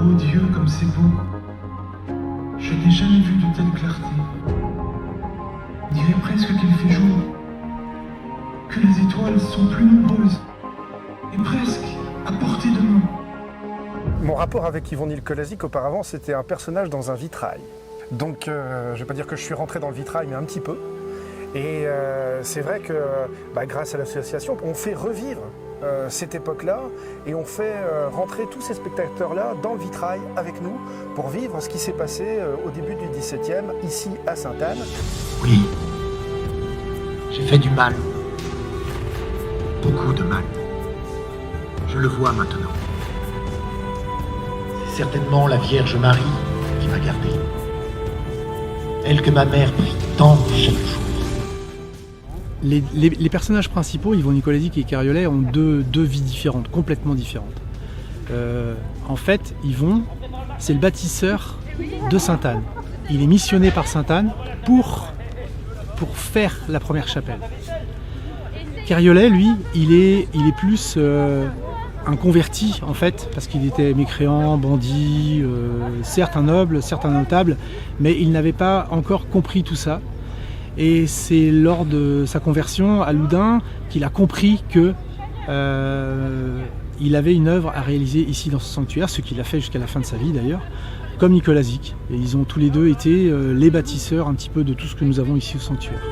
Oh Dieu, comme c'est beau. Je n'ai jamais vu de telle clarté. On dirait presque qu'il fait jour, que les étoiles sont plus nombreuses, et presque à portée de main. Mon rapport avec Yvon Kolázik auparavant, c'était un personnage dans un vitrail. Donc, je ne vais pas dire que je suis rentré dans le vitrail, mais un petit peu. Et c'est vrai que grâce à l'association, on fait revivre cette époque-là et on fait rentrer tous ces spectateurs-là dans le vitrail avec nous pour vivre ce qui s'est passé au début du XVIIe, ici à Sainte-Anne. Oui, j'ai fait du mal. Beaucoup de mal. Je le vois maintenant. C'est certainement la Vierge Marie qui m'a gardé. Elle que ma mère prie tant chaque jour. Les personnages principaux, Yvon Kolázik et Cariolet, ont deux vies différentes, complètement différentes. En fait, Yvon, c'est le bâtisseur de Sainte-Anne. Il est missionné par Sainte-Anne pour faire la première chapelle. Cariolet, lui, il est plus un converti, en fait, parce qu'il était mécréant, bandit, certes un noble, certes un notable, mais il n'avait pas encore compris tout ça. Et c'est lors de sa conversion à Loudun qu'il a compris que il avait une œuvre à réaliser ici dans ce sanctuaire, ce qu'il a fait jusqu'à la fin de sa vie d'ailleurs, comme Kolázik. Et ils ont tous les deux été les bâtisseurs un petit peu de tout ce que nous avons ici au sanctuaire.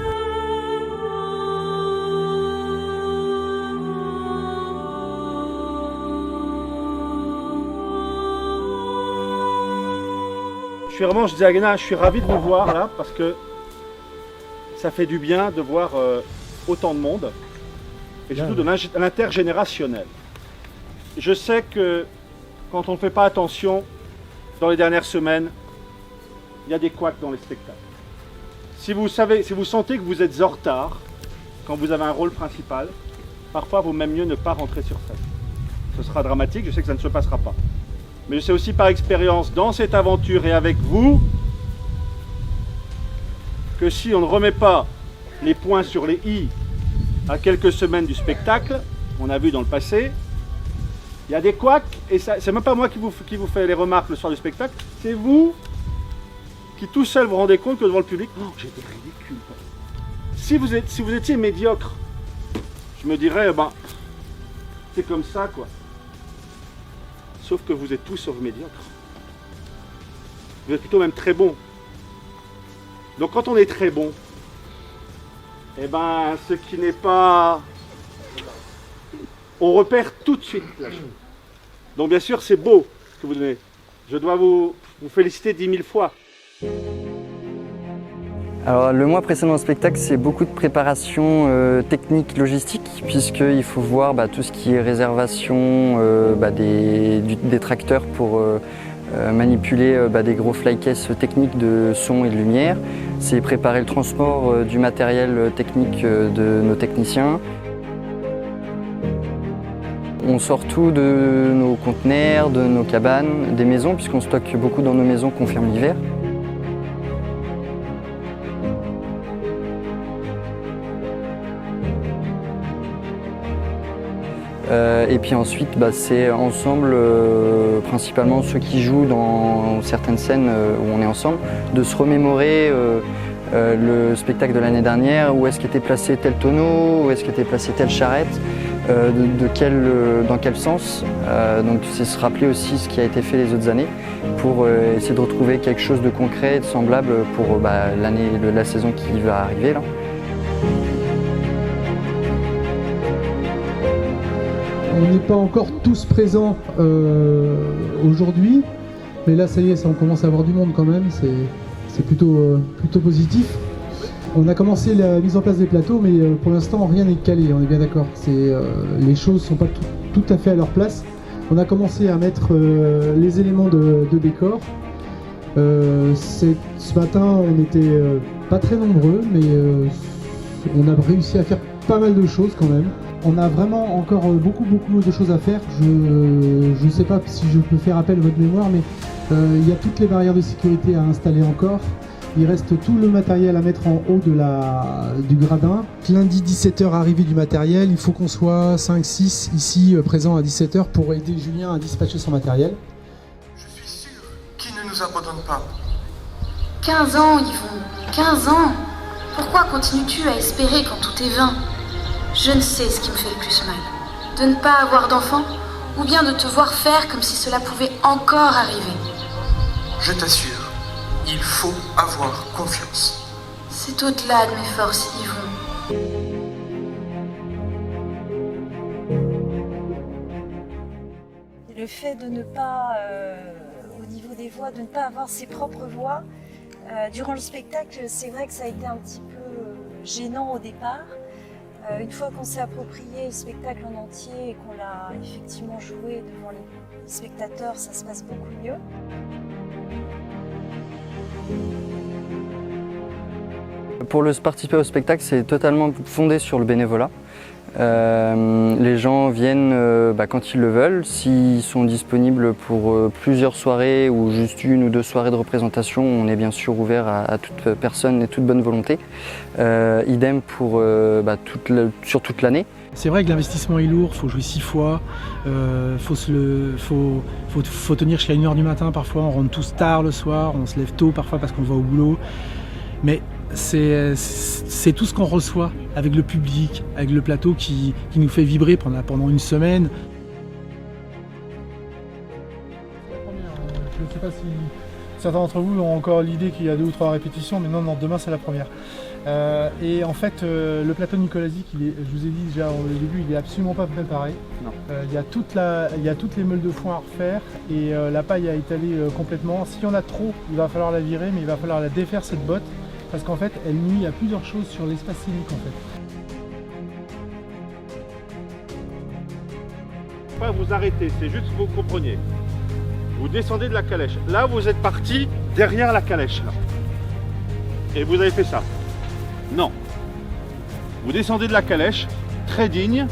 Je disais à Guéna, je suis ravi de vous voir là parce que ça fait du bien de voir autant de monde et surtout de l'intergénérationnel. Je sais que quand on ne fait pas attention, dans les dernières semaines, il y a des couacs dans les spectacles. Si vous sentez que vous êtes en retard quand vous avez un rôle principal, parfois il vaut même mieux ne pas rentrer sur scène. Ce sera dramatique, je sais que ça ne se passera pas. Mais je sais aussi par expérience dans cette aventure et avec vous que si on ne remet pas les points sur les i à quelques semaines du spectacle, on a vu dans le passé, il y a des couacs et c'est même pas moi qui vous fais les remarques le soir du spectacle, c'est vous qui tout seul vous rendez compte que devant le public, oh, j'étais ridicule. Si vous étiez médiocre, je me dirais, c'est comme ça quoi. Sauf que vous êtes tous sauf médiocres. Vous êtes plutôt même très bons. Donc quand on est très bon, ce qui n'est pas... On repère tout de suite la chose. Donc bien sûr c'est beau ce que vous donnez. Je dois vous féliciter 10 000 fois. Alors le mois précédent au spectacle, c'est beaucoup de préparation technique, logistique, puisqu'il faut voir tout ce qui est réservation des tracteurs pour manipuler des gros flycases techniques de son et de lumière. C'est préparer le transport du matériel technique de nos techniciens. On sort tout de nos conteneurs, de nos cabanes, des maisons, puisqu'on stocke beaucoup dans nos maisons qu'on ferme l'hiver. Et puis ensuite, c'est ensemble, principalement ceux qui jouent dans certaines scènes où on est ensemble, de se remémorer le spectacle de l'année dernière, où est-ce qu'était placé tel tonneau, où est-ce qu'était placé telle charrette, dans quel sens. Donc c'est se rappeler aussi ce qui a été fait les autres années pour essayer de retrouver quelque chose de concret et de semblable pour la saison qui va arriver là. On n'est pas encore tous présents aujourd'hui, mais là ça y est, on commence à avoir du monde quand même, c'est plutôt positif. On a commencé la mise en place des plateaux, mais pour l'instant rien n'est calé, on est bien d'accord. Les choses ne sont pas tout à fait à leur place. On a commencé à mettre les éléments de décor. Ce matin on n'était pas très nombreux, mais on a réussi à faire pas mal de choses quand même. On a vraiment encore beaucoup de choses à faire. Je ne sais pas si je peux faire appel à votre mémoire, mais il y a toutes les barrières de sécurité à installer encore. Il reste tout le matériel à mettre en haut du gradin. Lundi 17h, arrivée du matériel. Il faut qu'on soit 5-6 ici présents à 17h pour aider Julien à dispatcher son matériel. Je suis nous abandonne pas. 15 ans, Yvon, 15 ans. Pourquoi continues-tu à espérer quand tout est vain? Je ne sais ce qui me fait le plus mal. De ne pas avoir d'enfant, ou bien de te voir faire comme si cela pouvait encore arriver. Je t'assure, il faut avoir confiance. C'est au-delà de mes forces, Yvon. Le fait de ne pas, au niveau des voix, de ne pas avoir ses propres voix, durant le spectacle, c'est vrai que ça a été un petit peu gênant au départ. Une fois qu'on s'est approprié le spectacle en entier et qu'on l'a effectivement joué devant les spectateurs, ça se passe beaucoup mieux. Pour participer au spectacle, c'est totalement fondé sur le bénévolat. Les gens viennent quand ils le veulent. S'ils sont disponibles pour plusieurs soirées ou juste 1 ou 2 soirées de représentation, on est bien sûr ouvert à toute personne et toute bonne volonté. Idem pour sur toute l'année. C'est vrai que l'investissement est lourd, il faut jouer 6 fois, faut tenir jusqu'à 1h du matin parfois, on rentre tous tard le soir, on se lève tôt parfois parce qu'on va au boulot. Mais c'est tout ce qu'on reçoit avec le public, avec le plateau qui nous fait vibrer pendant une semaine. Je ne sais pas si certains d'entre vous ont encore l'idée qu'il y a 2 ou 3 répétitions, mais non, demain c'est la première. Et en fait, le plateau Nicolasic, je vous ai dit déjà au début, il n'est absolument pas préparé. Il y a toutes les meules de foin à refaire et la paille à étaler complètement. S'il y en a trop, il va falloir la virer, mais il va falloir la défaire cette botte. Parce qu'en fait, elle nuit à plusieurs choses sur l'espace scénique en fait. Pas vous arrêter, c'est juste que vous compreniez. Vous descendez de la calèche. Là, vous êtes parti derrière la calèche. Là. Et vous avez fait ça. Non. Vous descendez de la calèche, très digne.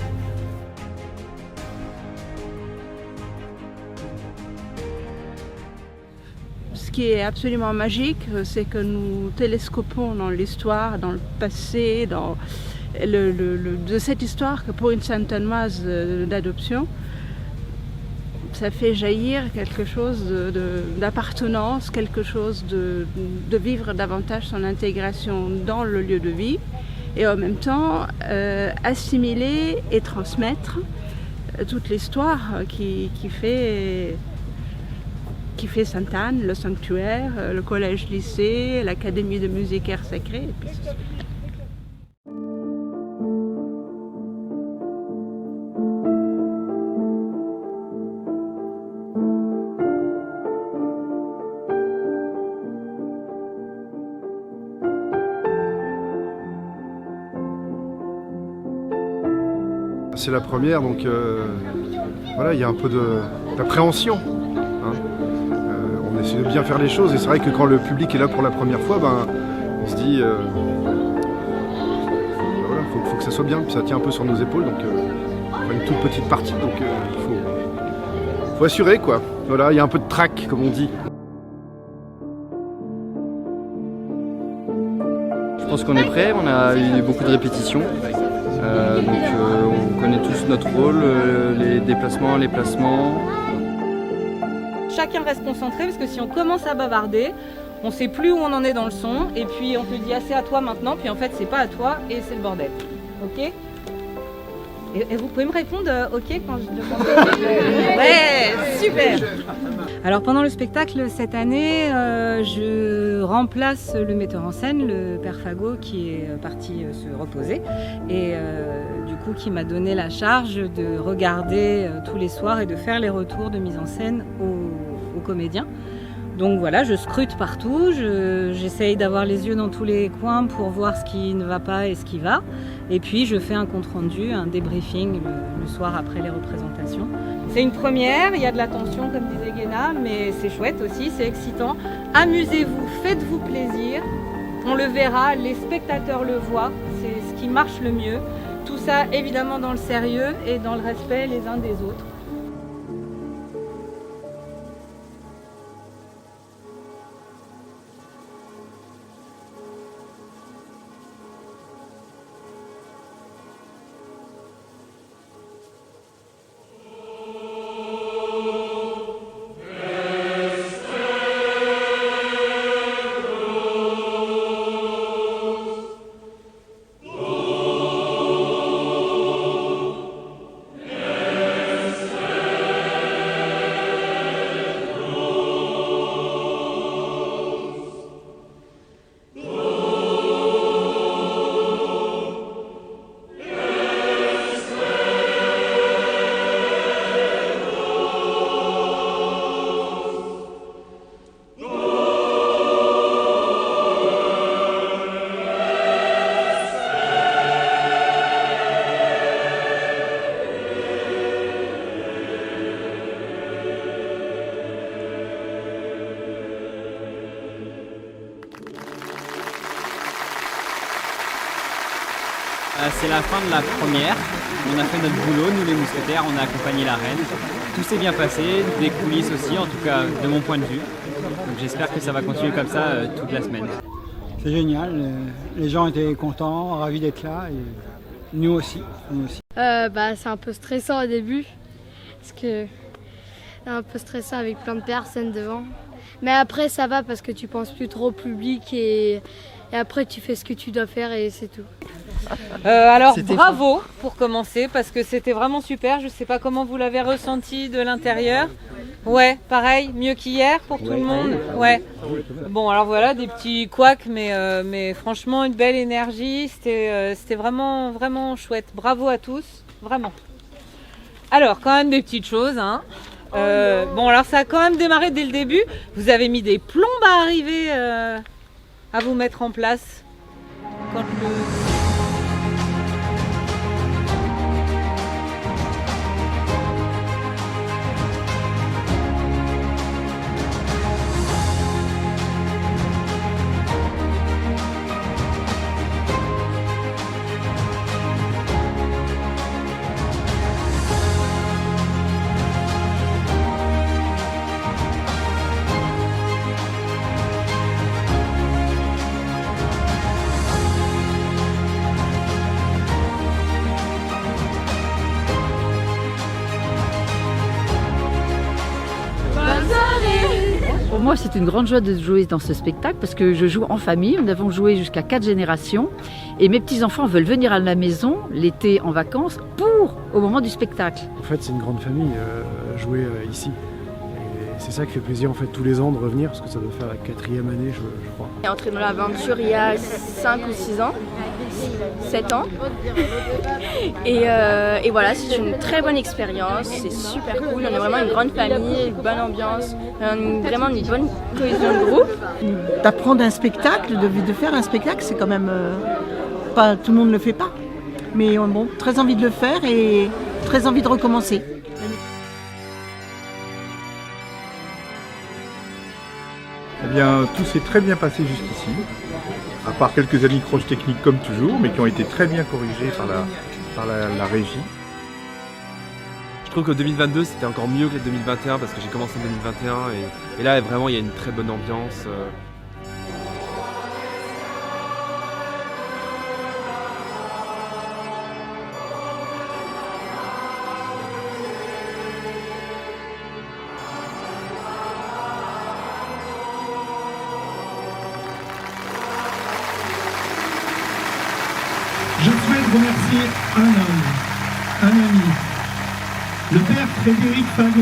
Ce qui est absolument magique, c'est que nous télescopons dans l'histoire, dans le passé, dans de cette histoire que pour une Sainte-Thanoise d'adoption, ça fait jaillir quelque chose d'appartenance, quelque chose de vivre davantage son intégration dans le lieu de vie et en même temps assimiler et transmettre toute l'histoire qui fait Sainte-Anne, le sanctuaire, le collège-lycée, l'académie de musique air sacré. Et puis c'est la première, donc voilà, il y a un peu d'appréhension. Hein. On essaie de bien faire les choses et c'est vrai que quand le public est là pour la première fois, on se dit voilà, faut que ça soit bien, puis ça tient un peu sur nos épaules, donc une toute petite partie, donc il faut assurer quoi. Voilà, il y a un peu de trac comme on dit. Je pense qu'on est prêt, on a eu beaucoup de répétitions. On connaît tous notre rôle, les déplacements, les placements. Chacun reste concentré parce que si on commence à bavarder, on ne sait plus où on en est dans le son et puis on te dit ah, c'est à toi maintenant, puis en fait c'est pas à toi et c'est le bordel. Ok ? Et vous pouvez me répondre ok quand je demande. Ouais, super. Alors pendant le spectacle cette année, je remplace le metteur en scène, le père Fagot, qui est parti se reposer et du coup qui m'a donné la charge de regarder tous les soirs et de faire les retours de mise en scène aux comédiens. Donc voilà, je scrute partout, j'essaye d'avoir les yeux dans tous les coins pour voir ce qui ne va pas et ce qui va. Et puis je fais un compte-rendu, un débriefing le soir après les représentations. C'est une première, il y a de la tension comme disait Guéna, mais c'est chouette aussi, c'est excitant. Amusez-vous, faites-vous plaisir, on le verra, les spectateurs le voient, c'est ce qui marche le mieux. Tout ça évidemment dans le sérieux et dans le respect les uns des autres. C'est la fin de la première. On a fait notre boulot, nous les mousquetaires, on a accompagné la reine. Tout s'est bien passé, des coulisses aussi, en tout cas de mon point de vue. Donc j'espère que ça va continuer comme ça toute la semaine. C'est génial, les gens étaient contents, ravis d'être là, et nous aussi. C'est un peu stressant au début, parce que c'est un peu stressant avec plein de personnes devant. Mais après ça va parce que tu penses plus trop au public et après tu fais ce que tu dois faire et c'est tout. Alors bravo pour commencer parce que c'était vraiment super. Je sais pas comment vous l'avez ressenti de l'intérieur. Ouais, pareil, mieux qu'hier pour tout le monde. Ouais. Bon alors voilà, des petits couacs mais franchement une belle énergie. C'était vraiment vraiment chouette. Bravo à tous, vraiment. Alors quand même des petites choses, hein. Bon alors ça a quand même démarré dès le début. Vous avez mis des plombes à arriver à vous mettre en place quand Pour moi, c'est une grande joie de jouer dans ce spectacle parce que je joue en famille. Nous avons joué jusqu'à 4 générations et mes petits-enfants veulent venir à la maison l'été en vacances au moment du spectacle. En fait, c'est une grande famille, jouer ici. Et c'est ça qui fait plaisir en fait tous les ans de revenir parce que ça doit faire la 4e année, je crois. On est entré dans l'aventure il y a 5 ou 6 ans, 7 ans. Et voilà, c'est une très bonne expérience, c'est super cool. On est vraiment une grande famille, une bonne ambiance, vraiment une bonne cohésion de groupe. D'apprendre un spectacle, de faire un spectacle, c'est quand même pas tout le monde ne le fait pas. Mais bon, très envie de le faire et très envie de recommencer. Eh bien, tout s'est très bien passé jusqu'ici, à part quelques anicroches techniques comme toujours, mais qui ont été très bien corrigées par la régie. Je trouve que 2022 c'était encore mieux que le 2021 parce que j'ai commencé en 2021 et là vraiment il y a une très bonne ambiance. Je souhaite remercier un homme, un ami, le père Frédéric Fagot,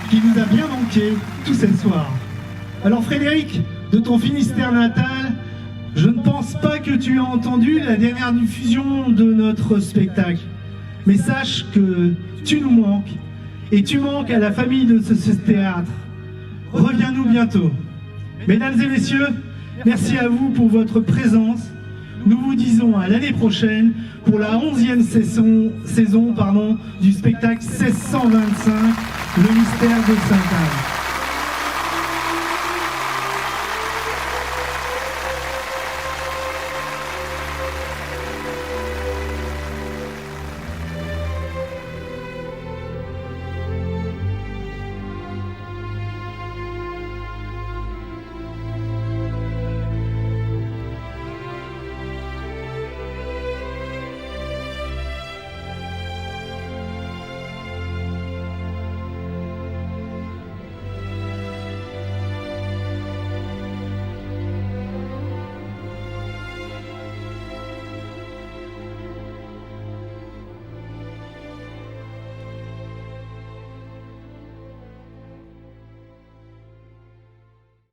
qui nous a bien manqué tous ces soirs. Alors Frédéric, de ton Finistère natal, je ne pense pas que tu as entendu la dernière diffusion de notre spectacle. Mais sache que tu nous manques, et tu manques à la famille de ce théâtre. Reviens-nous bientôt. Mesdames et messieurs, merci à vous pour votre présence. Nous vous disons à l'année prochaine pour la 11e saison du spectacle 1625, le mystère de Sainte-Anne.